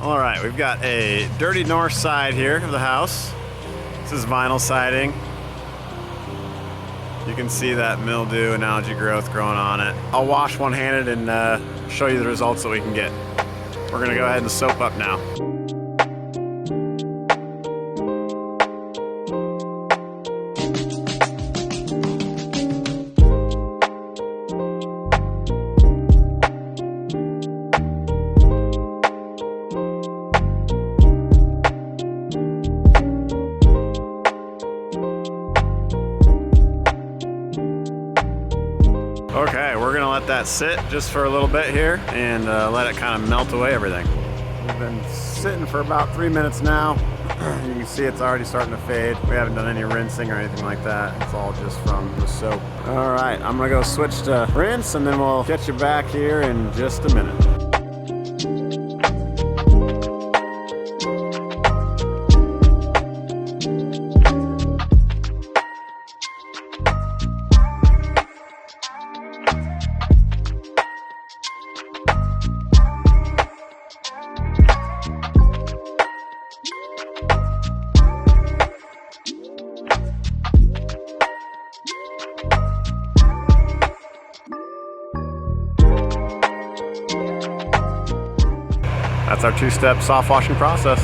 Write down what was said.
All right, we've got a dirty north side here of the house. This is vinyl siding. You can see that mildew and algae growth growing on it. I'll wash one-handed and show you the results that we can get. We're gonna go ahead and soap up now. Okay, we're gonna let that sit just for a little bit here and let it kind of melt away everything. We've been sitting for about 3 minutes now. You can see it's already starting to fade. We haven't done any rinsing or anything like that. It's all just from the soap. All right, I'm gonna go switch to rinse and then we'll get you back here in just a minute. That's our two-step soft washing process.